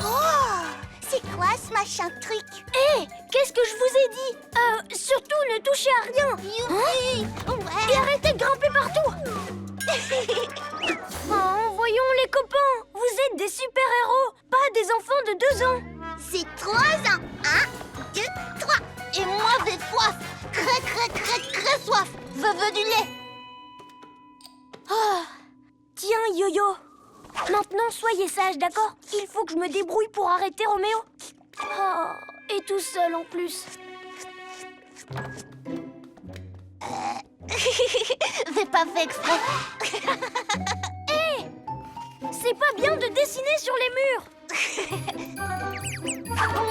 Oh, c'est quoi ce machin truc? Hé, qu'est-ce que je vous ai dit? Surtout ne touchez à rien. Youpi! Et arrêtez de grimper partout. Oh, voyons les copains, vous êtes des super-héros, pas des enfants de 2 ans. C'est 3 ans. 1, 2, 3. Et moi, j'ai soif. Très soif. Veux du lait. Oh. Tiens, Yo-Yo. Maintenant, soyez sage, d'accord? Il faut que je me débrouille pour arrêter Roméo. Oh, et tout seul en plus. J'ai pas fait exprès. Hé, c'est pas bien de dessiner sur les murs.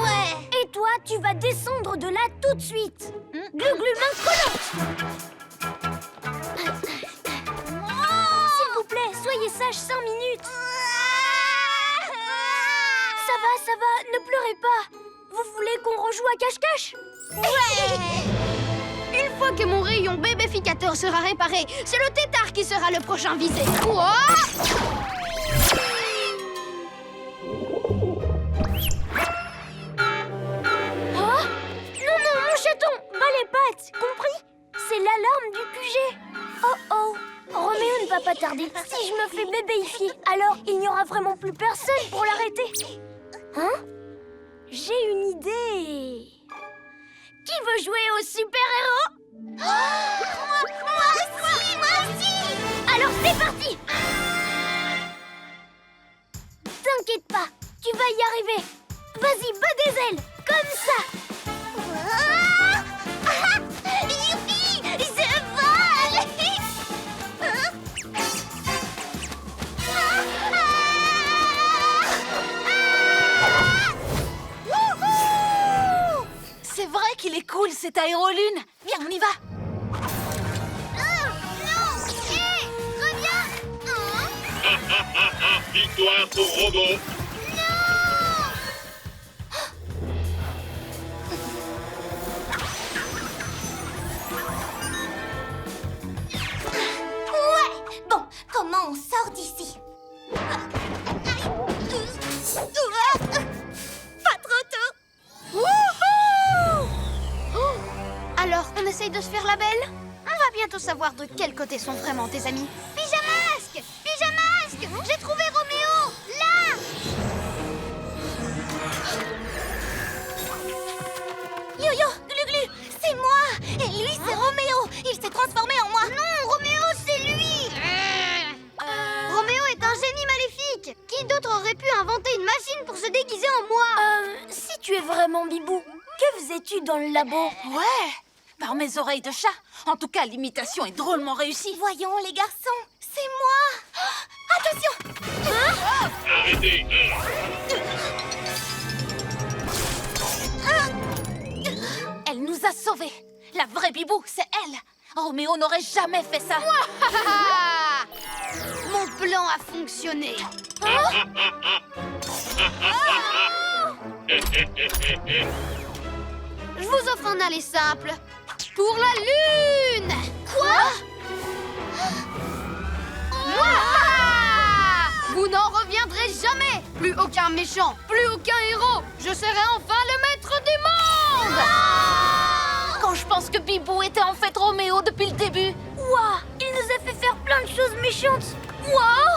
Ouais. Et toi, tu vas descendre de là tout de suite. Glu-glu, main collante. S'il vous plaît, soyez sage 5 minutes. Ça va, ne pleurez pas. Vous voulez qu'on rejoue à cache-cache? Ouais. Une fois que mon rayon bébéficateur sera réparé, c'est le tétard qui sera le prochain visé. Quoi? Oh non, mon chaton, pas les pattes, compris? C'est l'alarme du QG. Oh, Roméo ne va pas tarder. Si je me fais bébéifier, alors il n'y aura vraiment plus personne pour l'arrêter. Hein? J'ai une idée. Qui veut jouer au super-héros? Moi aussi. Alors c'est parti! T'inquiète pas, tu vas y arriver. Vas-y, bats des ailes, comme ça. Youpi! Je vole! C'est vrai qu'il est cool cet aérolune. Viens, on y va. Non! Hé! Reviens! Victoire pour Robot. Ouais! Bon, comment on sort d'ici? Pas trop tôt! Alors, on essaye de se faire la belle? On va bientôt savoir de quel côté sont vraiment tes amis. Pyjamasque! Pyjamasque! J'ai trouvé Roméo! Là! Yo-Yo, Glu-Glu, c'est moi! Et lui, c'est Roméo! Il s'est transformé en moi! Non, Roméo, c'est lui! Roméo est un génie maléfique! Qui d'autre aurait pu inventer une machine pour se déguiser en moi? Si tu es vraiment Bibou, que faisais-tu dans le labo? Ouais, par mes oreilles de chat. En tout cas, l'imitation est drôlement réussie. Voyons, les garçons, c'est moi! Attention! Arrêtez. Elle nous a sauvés. La vraie Bibou, c'est elle. Roméo n'aurait jamais fait ça. Mon plan a fonctionné! Je vous offre un aller simple. Pour la Lune! Quoi? Vous n'en reviendrez jamais! Plus aucun méchant, plus aucun héros! Je serai enfin le maître du monde! Quand je pense que Bibou était en fait Roméo depuis le début. Ouah, il nous a fait faire plein de choses méchantes.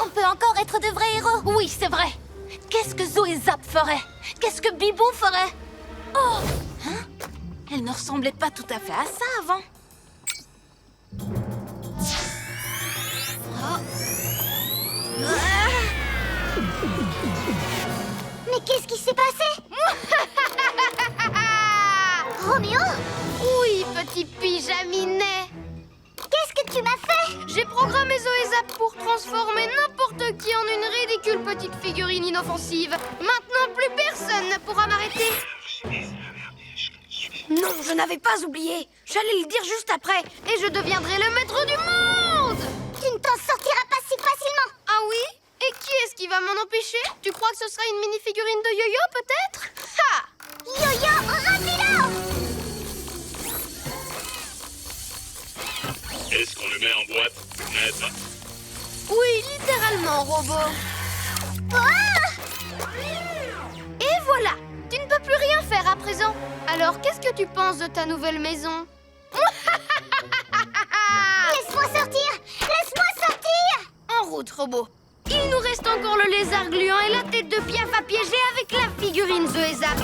On peut encore être de vrais héros! Oui, c'est vrai. Qu'est-ce que Zo et Zap feraient? Qu'est-ce que Bibou ferait? Oh, hein? Elle ne ressemblait pas tout à fait à ça avant. Mais qu'est-ce qui s'est passé? Roméo? Oui, petit pyjaminet! Qu'est-ce que tu m'as fait? J'ai programmé Zoézap pour transformer n'importe qui en une ridicule petite figurine inoffensive. Maintenant, plus personne ne pourra m'arrêter. Non, je n'avais pas oublié. J'allais le dire juste après. Et je deviendrai le maître du monde! Tu ne t'en sortiras pas si facilement! Ah oui? Et qui est-ce qui va m'en empêcher? Tu crois que ce sera une mini-figurine de Yo-Yo, peut-être? Ha! Yo-Yo, rapido! Est-ce qu'on le met en boîte, maître? Oui, littéralement, robot. Et voilà, tu ne peux plus rien faire à présent. Alors, qu'est-ce que tu penses de ta nouvelle maison? Laisse-moi sortir! Laisse-moi sortir! En route, robot. Il nous reste encore le lézard gluant et la tête de Piaf à piéger avec la figurine Zoézap.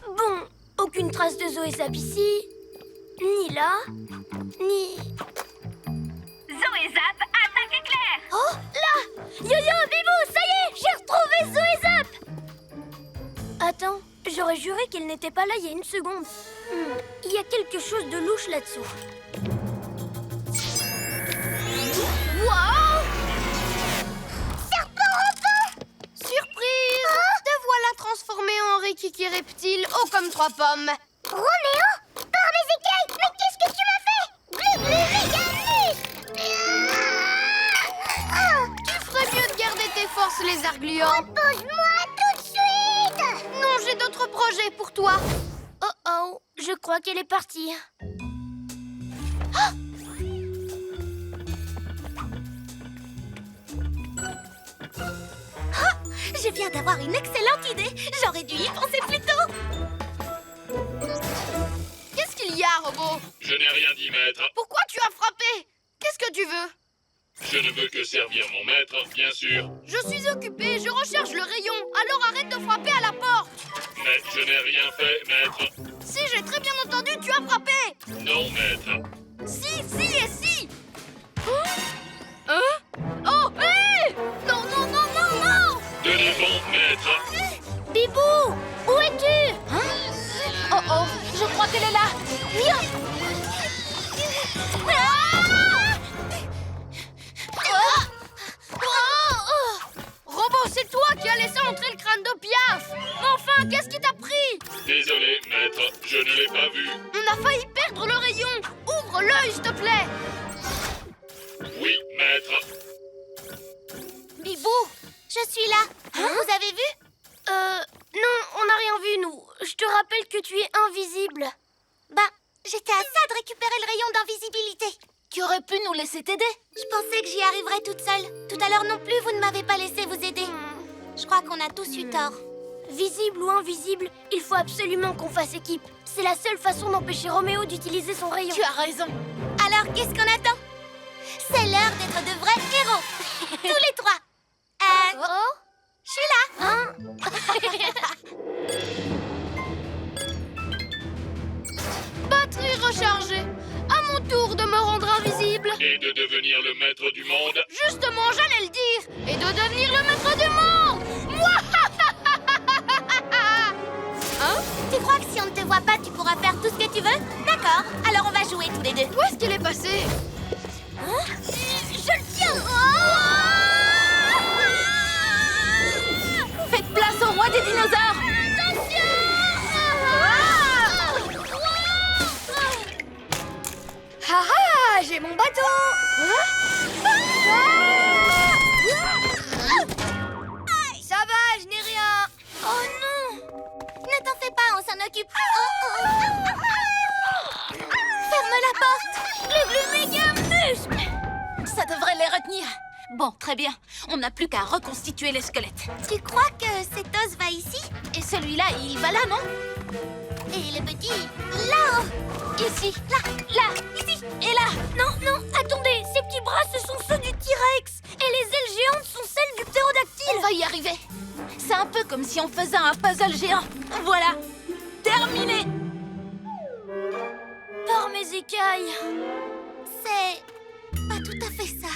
Bon, aucune trace de Zoézap ici, ni là, ni... Zoézap, attaque éclair! Oh, là! Yo-yo, Bibou, ça y est, j'ai retrouvé Zoézap! Attends, j'aurais juré qu'elle n'était pas là il y a une seconde. Il y a quelque chose de louche là-dessous. Wow! Surprise! Te voilà transformé en Rikiki reptile, haut comme 3 pommes. Roméo! Par mes écailles! Mais qu'est-ce que tu m'as fait? Glu glu méga Tu ferais mieux de garder tes forces, lézard gluant. Pose-moi tout de suite! Non, j'ai d'autres projets pour toi. Oh oh, je crois qu'elle est partie. Je viens d'avoir une excellente idée! J'aurais dû y penser plus tôt! Qu'est-ce qu'il y a, robot? Je n'ai rien dit, maître. Pourquoi tu as frappé? Qu'est-ce que tu veux? Je ne veux que servir mon maître, bien sûr. Je suis occupé, je recherche le rayon. Alors arrête de frapper à la porte. Mais je n'ai rien fait, maître. Si, j'ai très bien entendu, tu as frappé. Non, maître. Si et si. Hein? Oh, hé! Non, non, non, non, non! Tenez bon, maître. Bibou, où es-tu? Oh oh, je crois qu'elle est là! Viens! Robot, c'est toi qui as laissé entrer le crâne de Piaf. Mais enfin, qu'est-ce qui t'a pris? Désolé, maître. Je ne l'ai pas vu. On a failli perdre le rayon. Ouvre l'œil, s'il te plaît. Oui, maître. Bibou, je suis là! Vous avez vu? Non, on n'a rien vu, nous. Je te rappelle que tu es invisible. Bah, j'étais à ça de récupérer le rayon d'invisibilité. Tu aurais pu nous laisser t'aider. Je pensais que j'y arriverais toute seule. Tout à l'heure non plus, vous ne m'avez pas laissé vous aider. Je crois qu'on a tous eu tort. Visible ou invisible, il faut absolument qu'on fasse équipe. C'est la seule façon d'empêcher Roméo d'utiliser son rayon. Tu as raison. Alors, qu'est-ce qu'on attend? C'est l'heure d'être de vrais héros. Tous les trois. Oh, Je suis là. hein? Batterie rechargée. À mon tour de me rendre invisible. Et de devenir le maître du monde. Justement, j'allais le dire. Et de devenir le maître du monde. Moi. Hein? Tu crois que si on ne te voit pas, tu pourras faire tout ce que tu veux? D'accord. Alors on va jouer tous les deux. Où est-ce qu'elle est passée? Je le tiens. Faites place au roi des dinosaures. Ah ah, j'ai mon bateau. Ça va, je n'ai rien. Oh non! Ne t'en fais pas, on s'en occupe. Ferme la porte. Le méga muscle. Ça devrait les retenir. Bon, très bien. On n'a plus qu'à reconstituer les squelettes. Tu crois que cet os va ici? Et celui-là, il va là, non? Et le petit, là-haut. Ici, là, ici et là. Non, non, attendez, ces petits bras, ce sont ceux du T-Rex. Et les ailes géantes sont celles du On ptérodactyle. va y arriver. C'est un peu comme si on faisait un puzzle géant. Voilà, terminé. Par mes écailles. C'est pas tout à fait ça.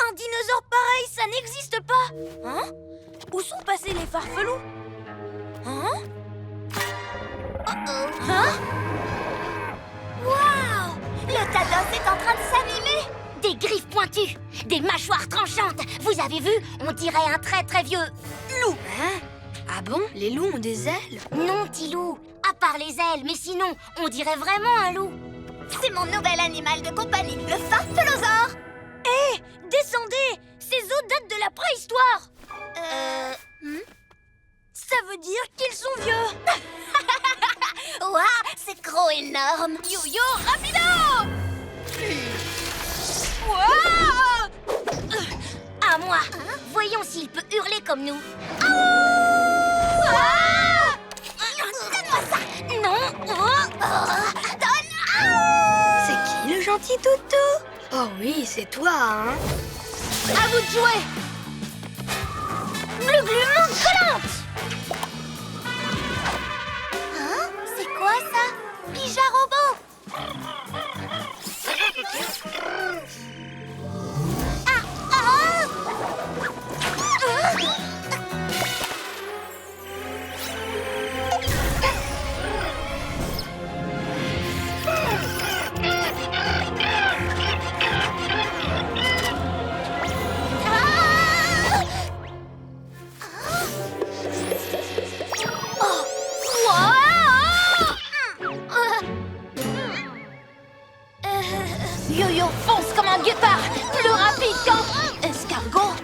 Un dinosaure pareil, ça n'existe pas. Hein? Où sont passés les farfelous? Hein? Hein? Waouh! Le Tados est en train de s'animer! Des griffes pointues, des mâchoires tranchantes. Vous avez vu? On dirait un très très vieux loup. Hein? Ah bon? Les loups ont des ailes? Non, petit loup. À part les ailes, mais sinon, on dirait vraiment un loup. C'est mon nouvel animal de compagnie, le farfelosaure. Hé, descendez! Ces os datent de la préhistoire. Ça veut dire qu'ils sont vieux. Waouh, c'est gros énorme. Yo-yo, rapido! peut hurler comme nous. Donne-moi ça. Non. Donne. C'est qui le gentil toutou? Oh oui, c'est toi, hein? À vous de jouer. Glu-glu, monte collante! Hein? C'est quoi ça? Pija robot. Yo-yo fonce comme un guépard, plus rapide qu'un escargot.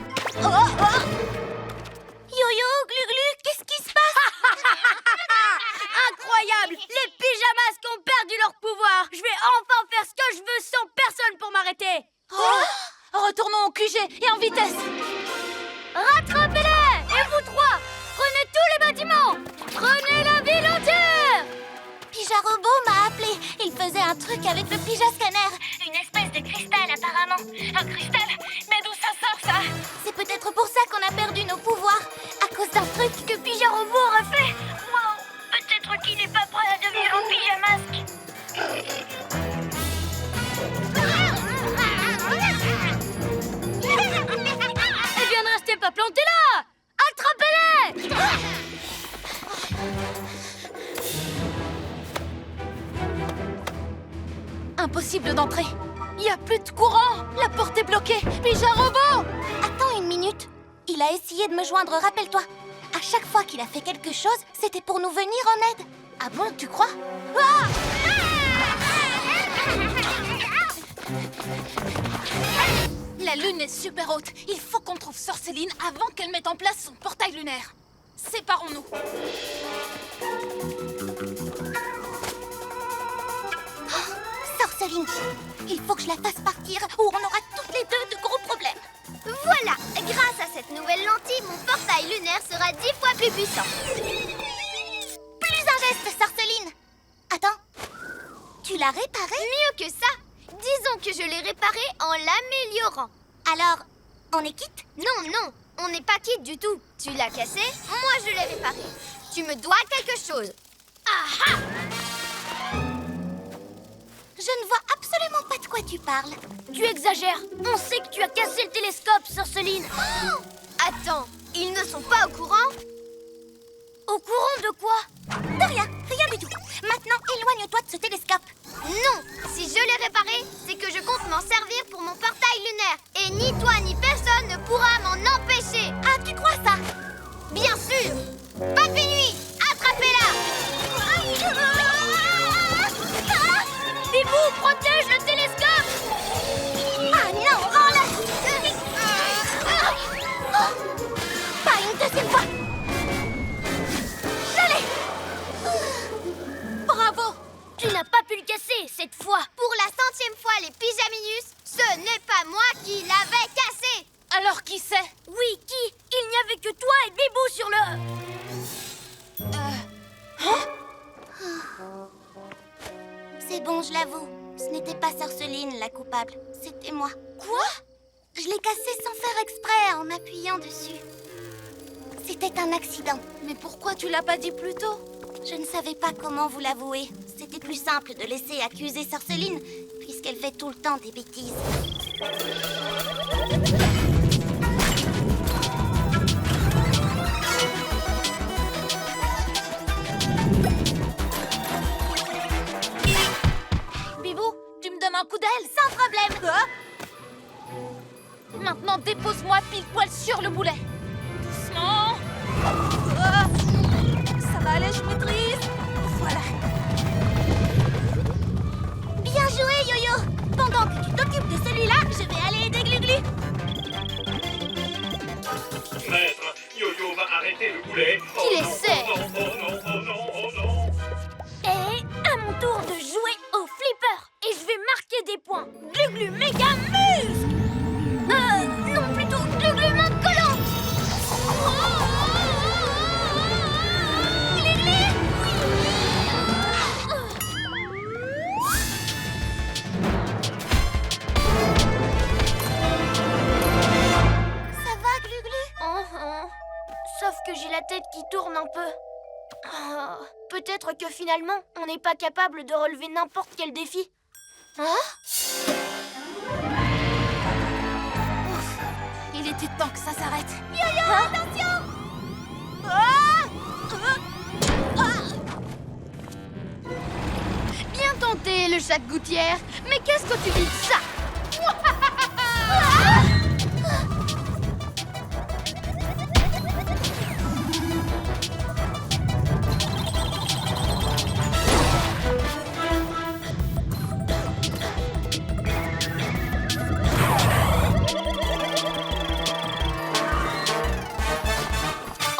Yo-yo, Glu-Glu, qu'est-ce qui se passe? Incroyable! Les pyjamas ont perdu leur pouvoir! Je vais enfin faire ce que je veux sans personne pour m'arrêter! Retournons au QG et en vitesse. Rattrapez-les! Et vous trois, prenez tous les bâtiments! Prenez la ville entière! Pija robot m'a appelé. Il faisait un truc avec le Pija scanner. Une espèce de cristal apparemment. Un cristal? Mais d'où ça sort ça? C'est peut-être pour ça qu'on a perdu nos pouvoirs. À cause d'un truc que Pija robot aurait fait. Wow, peut-être qu'il n'est pas prêt à devenir un pyjamasque. Eh bien, ne restez pas plantés là! Attrapez-les! Impossible d'entrer. Il n'y a plus de courant. La porte est bloquée. Pija robot. Attends une minute. Il a essayé de me joindre, rappelle-toi. À chaque fois qu'il a fait quelque chose, c'était pour nous venir en aide. Ah bon, tu crois? La lune est super haute. Il faut qu'on trouve Sorceline avant qu'elle mette en place son portail lunaire. Séparons-nous. Sorceline, il faut que je la fasse partir ou on aura toutes les deux de gros problèmes. Voilà, grâce à cette nouvelle lentille, mon portail lunaire sera 10 fois plus puissant. Plus un geste, Sorceline. Attends, tu l'as réparé? Mieux que ça, disons que je l'ai réparé en l'améliorant. Alors, on est quitte? Non, non, on n'est pas quitte du tout. Tu l'as cassé, moi je l'ai réparé. Tu me dois quelque chose. Ah ah! Je ne vois absolument pas de quoi tu parles. Tu exagères! On sait que tu as cassé le télescope, Sorceline! Attends, ils ne sont pas au courant? Au courant de quoi? De rien, rien du tout. Maintenant, éloigne-toi de ce télescope. Non, si je l'ai réparé, c'est que je compte m'en servir pour mon portail lunaire. Et ni toi ni personne ne pourra m'en empêcher. Ah, tu crois ça? Bien sûr! Pas de nuit, attrapez-la! Bibou, protège le télescope! Ah non, rends-le! Pas une deuxième fois! Je l'ai! Bravo. Tu n'as pas pu le casser cette fois! Pour la 100e fois, les pyjaminus, ce n'est pas moi qui l'avais cassé! Alors qui c'est? Oui, qui? Il n'y avait que toi et Bibou sur le... C'est bon, je l'avoue. Ce n'était pas Sorceline la coupable. C'était moi. Quoi? Je l'ai cassé sans faire exprès en appuyant dessus. C'était un accident. Mais pourquoi tu l'as pas dit plus tôt? Je ne savais pas comment vous l'avouer. C'était plus simple de laisser accuser Sorceline, puisqu'elle fait tout le temps des bêtises. Bibou, tu me donnes un coup d'aile? Sans problème. Maintenant, dépose-moi pile poil sur le boulet. Doucement. Ça va aller, je maîtrise. Voilà. Bien joué, Yo-Yo. Pendant que tu t'occupes de celui-là, je vais aller aider Glu-Glu. Maître, Yo-Yo va arrêter le boulet. Oh Qu'il non, essaie. oh non, oh non, oh non, oh non. Et à mon tour de jouer au flipper. Et je vais marquer des points. Glu-glu méga muscle. Non, plutôt Glu-glu main collante. tête qui tourne un peu. Ah, peut-être que finalement, on n'est pas capable de relever n'importe quel défi. Ouf, il était temps que ça s'arrête. Yo-yo, attention! Bien tenté, le chat de gouttière. Mais qu'est-ce que tu dis de ça?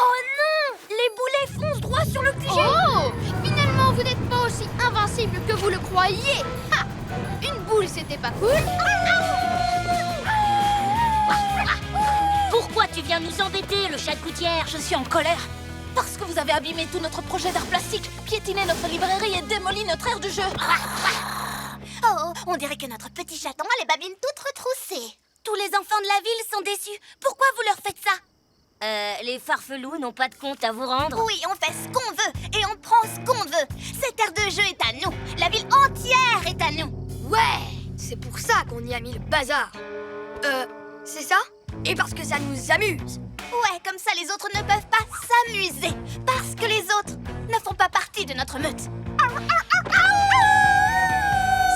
Oh non! Les boulets foncent droit sur le QG! Oh! Finalement, vous n'êtes pas aussi invincible que vous le croyiez. Ha! Une boule, c'était pas cool. Pourquoi tu viens nous embêter, le chat de gouttière? Je suis en colère. Parce que vous avez abîmé tout notre projet d'art plastique, piétiné notre librairie et démoli notre aire du jeu. Oh, on dirait que notre petit chaton a les babines toutes retroussées. Tous les enfants de la ville sont déçus. Pourquoi vous leur faites ça? Les farfelous n'ont pas de compte à vous rendre. Oui, on fait ce qu'on veut et on prend ce qu'on veut. Cette aire de jeu est à nous. La ville entière est à nous. Ouais, c'est pour ça qu'on y a mis le bazar. C'est ça? Et parce que ça nous amuse. Ouais, comme ça les autres ne peuvent pas s'amuser. Parce que les autres ne font pas partie de notre meute.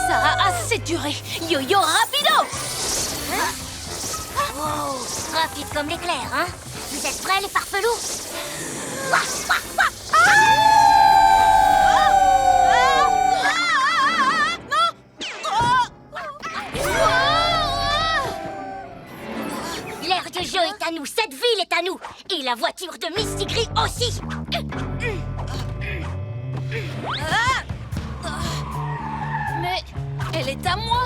Ça a assez duré. Yo-yo rapido! Wow, rapide comme l'éclair, hein? Vous êtes prêts, les farfelous? L'aire de jeu est à nous, cette ville est à nous. Et la voiture de Misty Gris aussi. Mais elle est à moi.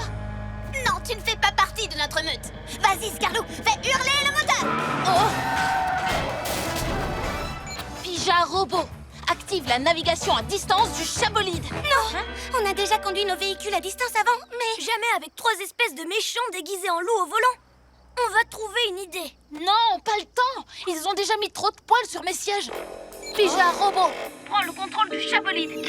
Non, tu ne fais pas partie de notre meute. Vas-y, Scarlou, fais hurler le moteur. Oh! Pija robot. Active la navigation à distance du chabolide. Non, on a déjà conduit nos véhicules à distance avant, mais... Jamais avec 3 espèces de méchants déguisés en loups au volant. On va trouver une idée. Non, pas le temps. Ils ont déjà mis trop de poils sur mes sièges. Pija robot. Prends le contrôle du chabolide.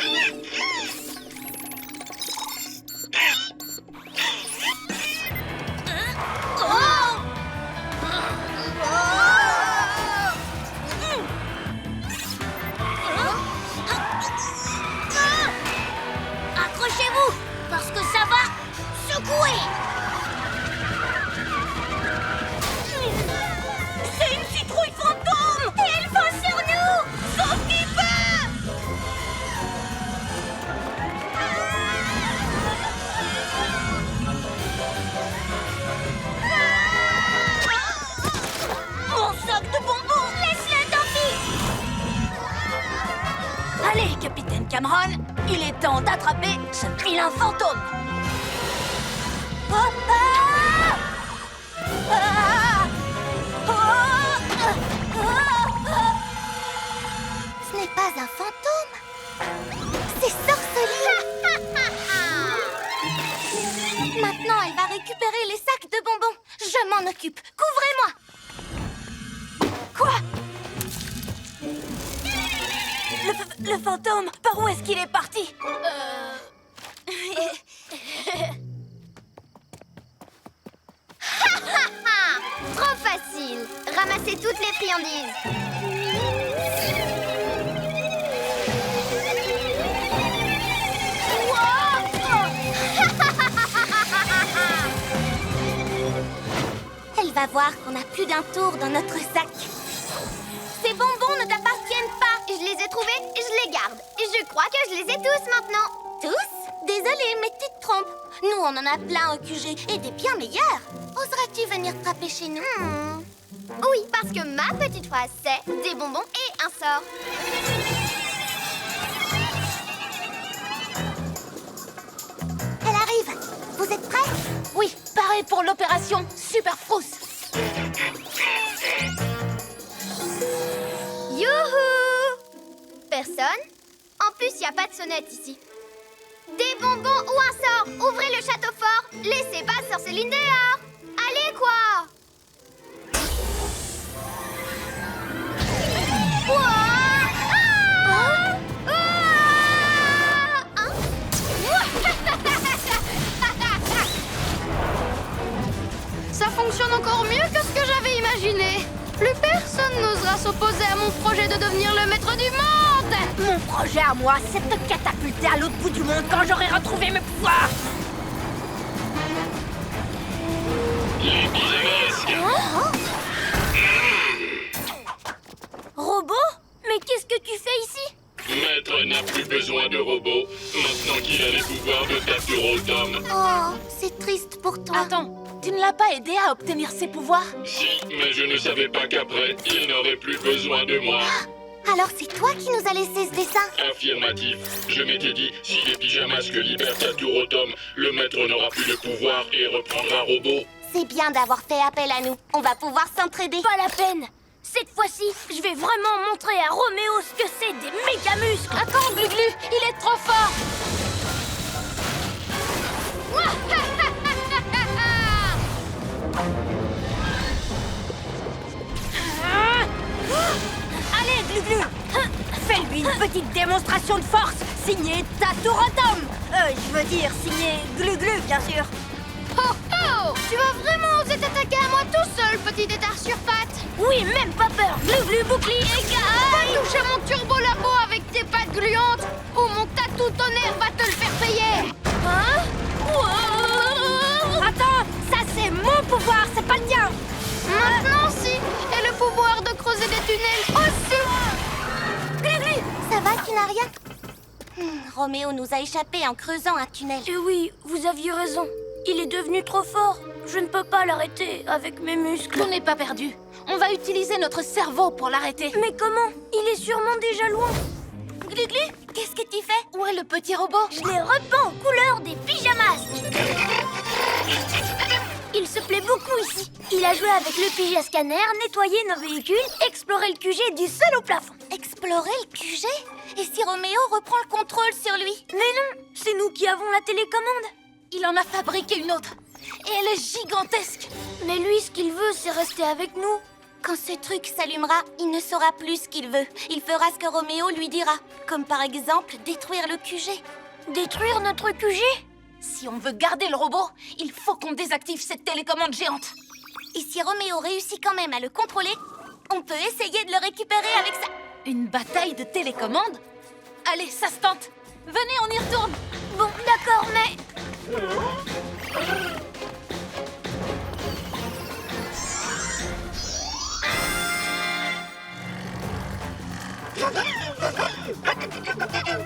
Accrochez-vous, parce que ça va secouer. C'est une citrouille fantôme. Et elle fonce sur nous. Sauf qu'il peut. Mon sac de bonbons. Laisse-le, tant pis. Allez, capitaine Cameron, il est temps d'attraper ce vilain fantôme. Ce n'est pas un fantôme. C'est Sorceline. Maintenant, elle va récupérer les sacs de bonbons. Je m'en occupe. Couvrez-moi. Quoi? Le fantôme, par où est-ce qu'il est parti? Trop facile. Ramassez toutes les friandises. Elle va voir qu'on a plus d'un tour dans notre sac. Ces bonbons ne t'appartiennent pas. Je les ai trouvés, je les garde. Je crois que je les ai tous maintenant. Tous? Désolée, mais tu te trompes. Nous, on en a plein au QG et des bien meilleurs. Oseras-tu venir frapper chez nous? Oui, parce que ma petite phrase, c'est des bonbons et un sort. Elle arrive. Vous êtes prêts? Oui, pareil pour l'opération Super Frousse. Youhou! Personne? En plus, il n'y a pas de sonnette ici. Des bonbons ou un sort! Ouvrez le château fort! Laissez pas Sorceline dehors! Allez, quoi! Wow! fonctionne encore mieux que ce que j'avais imaginé. Plus personne n'osera s'opposer à mon projet de devenir le maître du monde. Mon projet à moi, c'est de te catapulter à l'autre bout du monde quand j'aurai retrouvé mes pouvoirs. Les pyjamasques. Robot? Mais qu'est-ce que tu fais ici? Maître n'a plus besoin de robots, maintenant qu'il a les pouvoirs de Taturotom. Oh, c'est triste pour toi. Attends, tu ne l'as pas aidé à obtenir ses pouvoirs? Si, mais je ne savais pas qu'après, il n'aurait plus besoin de moi. Alors c'est toi qui nous as laissé ce dessin? Affirmatif. Je m'étais dit, si les pyjamasques libèrent Taturotom, le maître n'aura plus de pouvoir et reprendra robot. C'est bien d'avoir fait appel à nous. On va pouvoir s'entraider. Pas la peine. Cette fois-ci, je vais vraiment montrer à Roméo ce que c'est des méga muscles. Attends, Glu-Glu, il est trop fort! Allez, Glu-Glu, fais-lui une petite démonstration de force, signée Taturotom. Je veux dire, signée Glu-Glu, bien sûr. Oh oh! Tu vas vraiment oser t'attaquer à moi tout seul, petit détard sur pattes? Oui, même pas peur. Glu-Glu, bouclier, Va toucher mon turbo labo avec tes pattes gluantes ou mon tatou tonnerre va te le faire payer! Hein? Wow. Attends, ça c'est mon pouvoir, c'est pas le tien. Maintenant si! Et le pouvoir de creuser des tunnels aussi! Glu-Glu, ça va, tu n'as rien? Roméo nous a échappé en creusant un tunnel. Et oui, vous aviez raison. Il est devenu trop fort. Je ne peux pas l'arrêter avec mes muscles. On n'est pas perdu. On va utiliser notre cerveau pour l'arrêter. Mais comment? Il est sûrement déjà loin. Glu-Glu, qu'est-ce que tu fais? Où est le petit robot? Je l'ai repeint aux couleurs des pyjamasques. Il se plaît beaucoup ici. Il a joué avec le pyjascanner, nettoyé nos véhicules, exploré le QG du sol au plafond. Explorer le QG? Et si Roméo reprend le contrôle sur lui? Mais non, c'est nous qui avons la télécommande. Il en a fabriqué une autre. Et elle est gigantesque. Mais lui, ce qu'il veut, c'est rester avec nous. Quand ce truc s'allumera, il ne saura plus ce qu'il veut. Il fera ce que Roméo lui dira. Comme par exemple, détruire le QG. Détruire notre QG? Si on veut garder le robot, il faut qu'on désactive cette télécommande géante. Et si Roméo réussit quand même à le contrôler, on peut essayer de le récupérer avec ça. Une bataille de télécommande? Allez, ça se tente. Venez, on y retourne. Bon, d'accord, mais...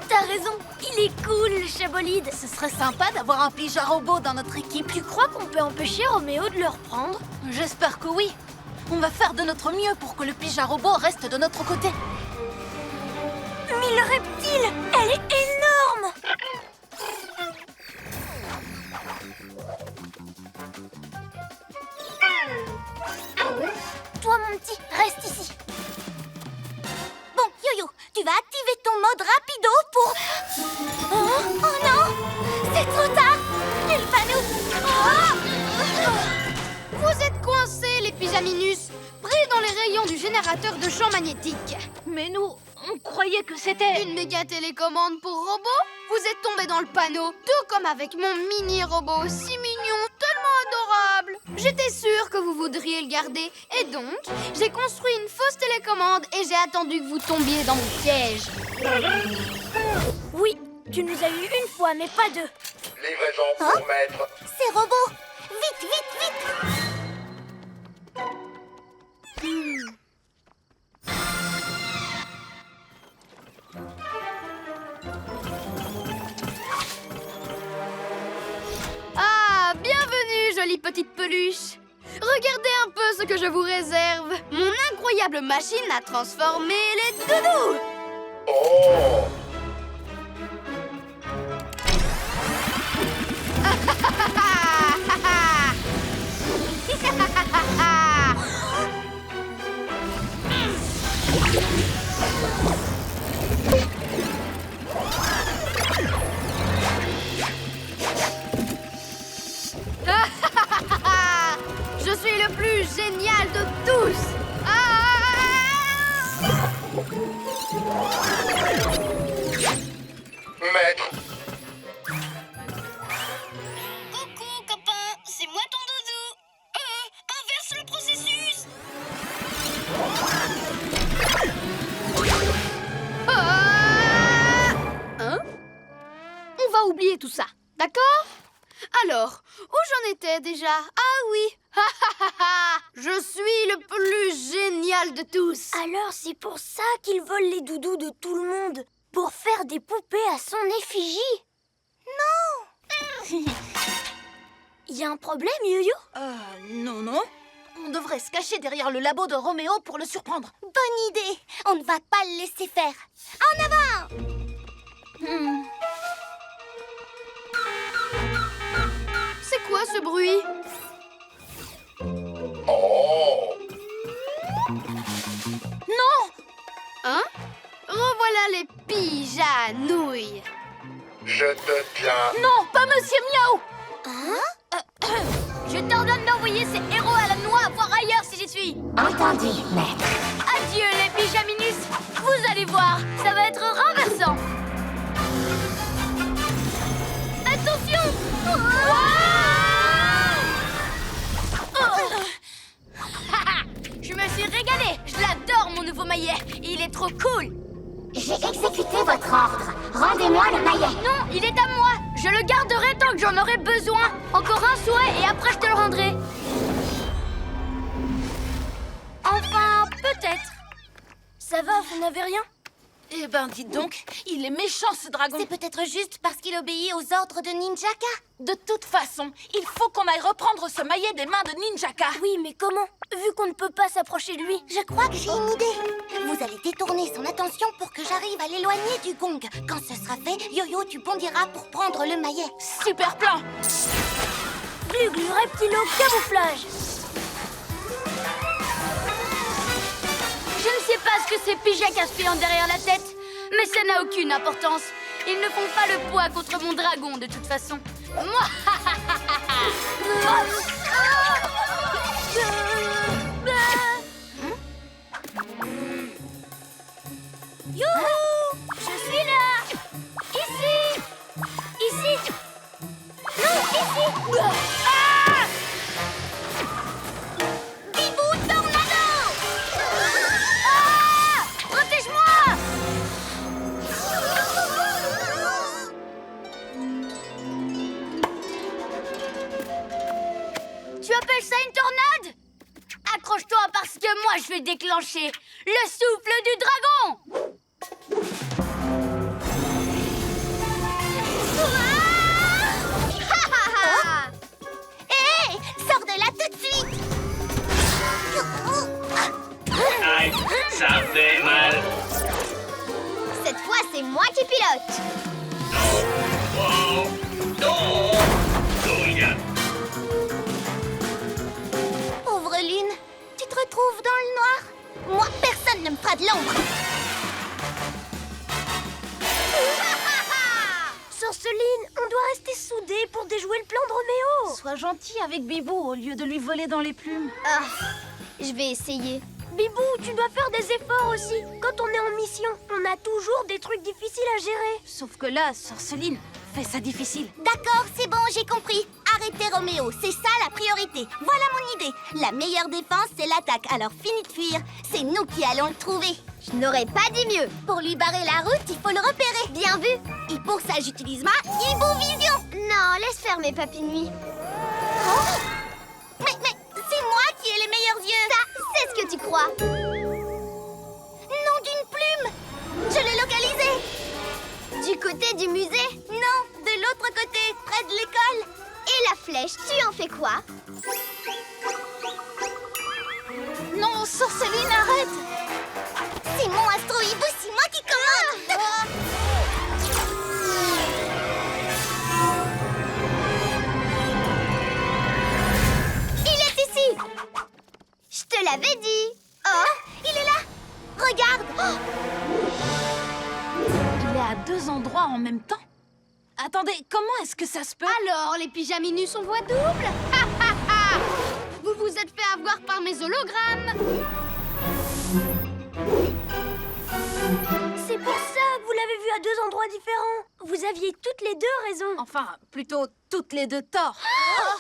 T'as raison, il est cool, le chabolide. Ce serait sympa d'avoir un pyjama robot dans notre équipe. Tu crois qu'on peut empêcher Roméo de le reprendre? J'espère que oui. On va faire de notre mieux pour que le pyjama robot reste de notre côté. Mais le reptile, elle est énorme! Toi, mon petit, reste ici. Bon, Yo-Yo, tu vas activer ton mode rapido pour... Oh non! C'est trop tard! Il va nous... Vous êtes coincés, les pyjaminus, pris dans les rayons du générateur de champ magnétique. Mais nous, on croyait que c'était... Une méga télécommande pour robot? Vous êtes tombés dans le panneau, tout comme avec mon mini-robot si mignon, tellement adorable. J'étais sûre que vous voudriez le garder, et donc, j'ai construit une fausse télécommande et j'ai attendu que vous tombiez dans mon piège. Oui, tu nous as eu une fois, mais pas deux. Livraison pour maître. C'est robot! Vite, vite, vite! Ah, bienvenue, jolie petite peluche. Regardez un peu ce que je vous réserve. Mon incroyable machine à transformer les doudous. Oh! Je suis le plus génial de tous. Maître, Coucou, copain, c'est moi ton doudou. Un c'est déjà? Ah oui. Je suis le plus génial de tous. Alors c'est pour ça qu'ils volent les doudous de tout le monde? Pour faire des poupées à son effigie? Non. Y a un problème, Yo-Yo? Non. On devrait se cacher derrière le labo de Roméo pour le surprendre. Bonne idée. On ne va pas le laisser faire. En avant! C'est quoi ce bruit? Oh, Non! Hein? Revoilà les pigeanouilles. je te tiens. Non, pas Monsieur Miaou! Je t'ordonne d'envoyer ces héros à la noix voir ailleurs si j'y suis. Entendu, maître. Adieu les pyjaminus. Vous allez voir, ça va être renversant. Attention! Je me suis régalée. Je l'adore, mon nouveau maillet. Il est trop cool. J'ai exécuté votre ordre. Rendez-moi le maillet. Non, il est à moi. Je le garderai tant que j'en aurai besoin. Encore un souhait et après je te le rendrai. Enfin, peut-être. Ça va, vous n'avez rien? Eh ben, dites donc, il est méchant ce dragon. C'est peut-être juste parce qu'il obéit aux ordres de Ninjaka. De toute façon, il faut qu'on aille reprendre ce maillet des mains de Ninjaka. Oui, mais comment? Vu qu'on ne peut pas s'approcher de lui. Je crois que j'ai une idée. Vous allez détourner son attention pour que j'arrive à l'éloigner du gong. Quand ce sera fait, Yo-Yo, tu bondiras pour prendre le maillet. Super plan! Glu-glu, reptilo, camouflage. Je ne sais pas ce que ces pigeons aspirent derrière la tête, mais ça n'a aucune importance. Ils ne font pas le poids contre mon dragon de toute façon. Youhou! Je suis là! Ici! Ici! Non, ici! Ah! Bibou Tornado! Ah! Protège-moi! Tu appelles ça une tornade? Accroche-toi parce que moi je vais déclencher le souffle du dragon! Hé! Sors de là tout de suite! Aïe, ça fait mal. Cette fois, c'est moi qui pilote. Oh, non. Dorian. Pauvre Lune, tu te retrouves dans le noir? Moi, personne ne me fera de l'ombre. Sorceline, on doit rester soudés pour déjouer le plan de Roméo. Sois gentil avec Bibou au lieu de lui voler dans les plumes. Ah, je vais essayer. Bibou, tu dois faire des efforts aussi. Quand on est en mission, on a toujours des trucs difficiles à gérer. Sauf que là, Sorceline fait ça difficile. D'accord, c'est bon, j'ai compris. Arrêtez Roméo, c'est ça la priorité. Voilà mon idée. La meilleure défense, c'est l'attaque. Alors fini de fuir. C'est nous qui allons le trouver. Je n'aurais pas dit mieux. Pour lui barrer la route, il faut le repérer. Bien vu. Et pour ça, j'utilise ma Hibou Vision. Non, laisse faire mes papilles nuit. Mais c'est moi qui ai les meilleurs yeux. Ça, c'est ce que tu crois. Nom d'une plume. Je l'ai localisé. Du côté du musée? Non, de l'autre côté, près de l'école. Et la flèche, tu en fais quoi? Non, Sorceline, arrête! C'est mon Astro Hibou, c'est moi qui commande. Il est ici. Je te l'avais dit. Oh, il est là. Regarde. Il est à 2 endroits en même temps. Attendez, comment est-ce que ça se peut? Alors, les pyjaminus ont voix double? Vous vous êtes fait avoir par mes hologrammes. C'est pour ça, vous l'avez vu à 2 endroits différents. Vous aviez toutes les deux raison. Enfin, plutôt toutes les deux torts. Oh.